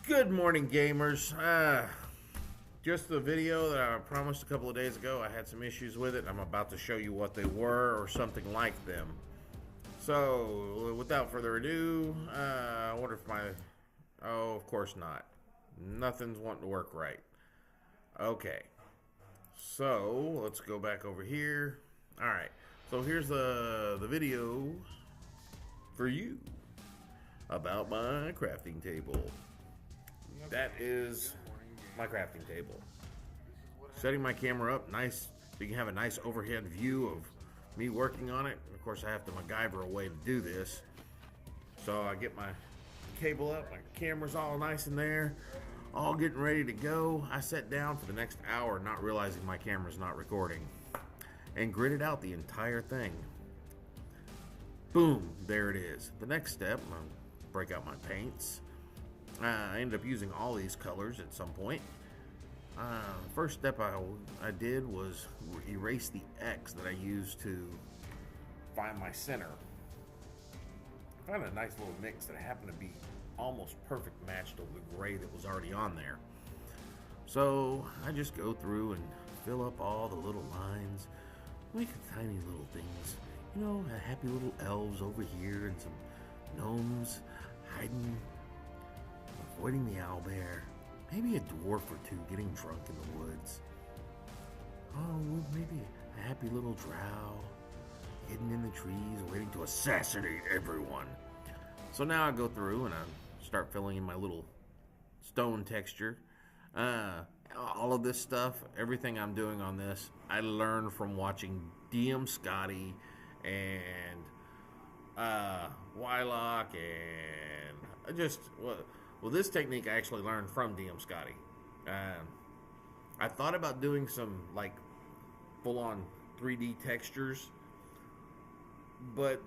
Good morning, gamers. Just the video that I promised a couple of days ago. I had some issues with it. I'm about to show you what they were or something like them. So, without further ado, I wonder if my... Oh, of course not. Nothing's wanting to work right. Okay. So, let's go back over here. Alright. So, here's the video for you about my crafting table. That is my crafting table. Setting my camera up nice so you can have a nice overhead view of me working on it. Of course, I have to MacGyver a way to do this. So I get my cable up, my camera's all nice in there, all getting ready to go. I sat down for the next hour not realizing my camera's not recording and gridded out the entire thing. Boom, there it is. The next step, I'm gonna break out my paints. I ended up using all these colors at some point. First step I did was erase the X that I used to find my center. I found a nice little mix that happened to be almost perfect match to the gray that was already on there. So I just go through and fill up all the little lines, make tiny little things. You know, happy little elves over here and some gnomes hiding, avoiding the owlbear, maybe a dwarf or two getting drunk in the woods. Oh, maybe a happy little drow hidden in the trees waiting to assassinate everyone. So now I go through and I start filling in my little stone texture. All of this stuff, everything I'm doing on this, I learned from watching DM Scotty and Wylock, and well, this technique I actually learned from DM Scotty. I thought about doing some like full-on 3D textures, but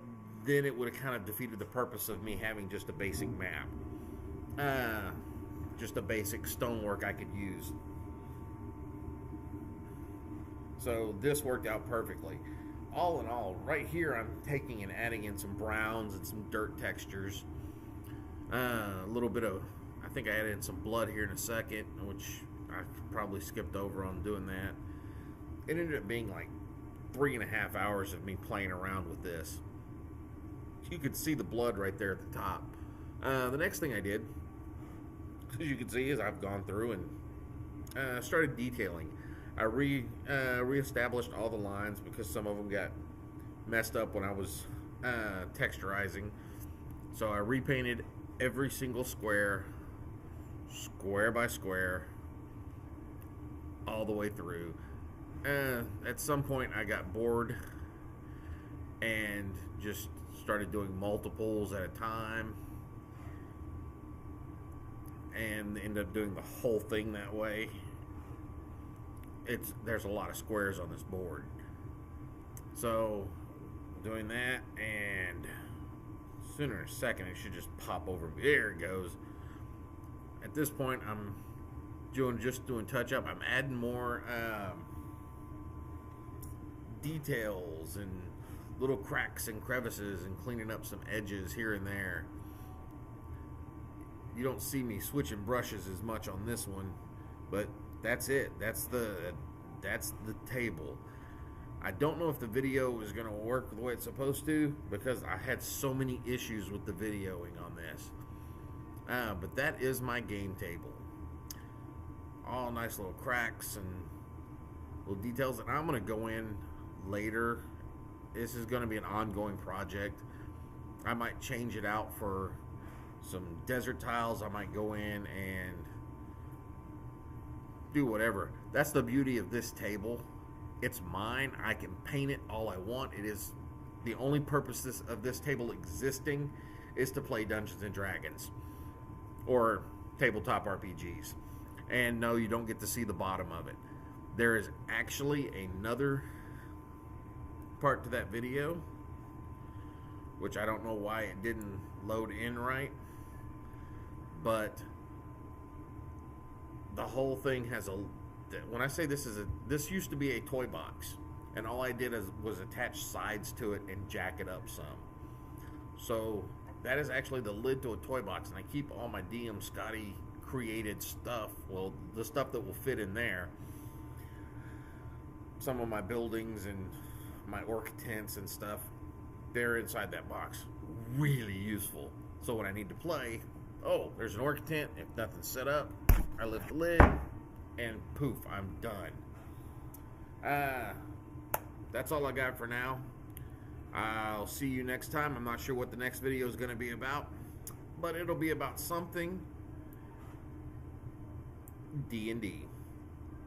then it would have kind of defeated the purpose of me having just a basic map, just a basic stonework I could use. So this worked out perfectly. All in all, right here I'm taking and adding in some browns and some dirt textures. A little bit of, I think I added in some blood here in a second, which I probably skipped over on doing that. It ended up being like 3.5 hours of me playing around with this. You could see the blood right there at the top. The next thing I did, as you can see, is I've gone through and started detailing. I reestablished all the lines because some of them got messed up when I was texturizing. So I repainted every single square by square, all the way through. At some point I got bored and just started doing multiples at a time and ended up doing the whole thing that way. There's a lot of squares on this board, so doing that, and sooner or second it should just pop over. There it goes. At this point I'm just doing touch up. I'm adding more details and little cracks and crevices and cleaning up some edges here and there. You don't see me switching brushes as much on this one, but that's it. That's the table. I don't know if the video is going to work the way it's supposed to because I had so many issues with the videoing on this. But that is my game table. All nice little cracks and little details, and I'm going to go in later. This is going to be an ongoing project. I might change it out for some desert tiles. I might go in and do whatever. That's the beauty of this table. It's mine. I can paint it all I want. It is the only purpose of this table existing is to play Dungeons and Dragons or tabletop RPGs. And no, you don't get to see the bottom of it. There is actually another part to that video, which I don't know why it didn't load in right, but the whole thing has a, when I say this used to be a toy box, and all I did was attach sides to it and jack it up some. So that is actually the lid to a toy box, and I keep all my DM Scotty created stuff. Well, the stuff that will fit in there. Some of my buildings and my orc tents and stuff, they're inside that box. Really useful. So when I need to play, oh, there's an orc tent. If nothing's set up, I lift the lid and poof, I'm done. That's all I got for now. I'll see you next time. I'm not sure what the next video is going to be about, but it'll be about something D&D.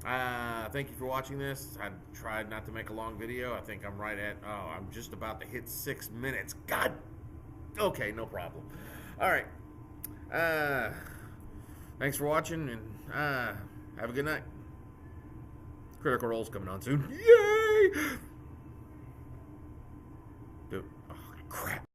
Thank you for watching this. I tried not to make a long video. I think I'm right at, I'm just about to hit 6 minutes. God. Okay, no problem. All right. Thanks for watching, and have a good night. Critical Role's coming on soon. Yay! Dude, oh, crap.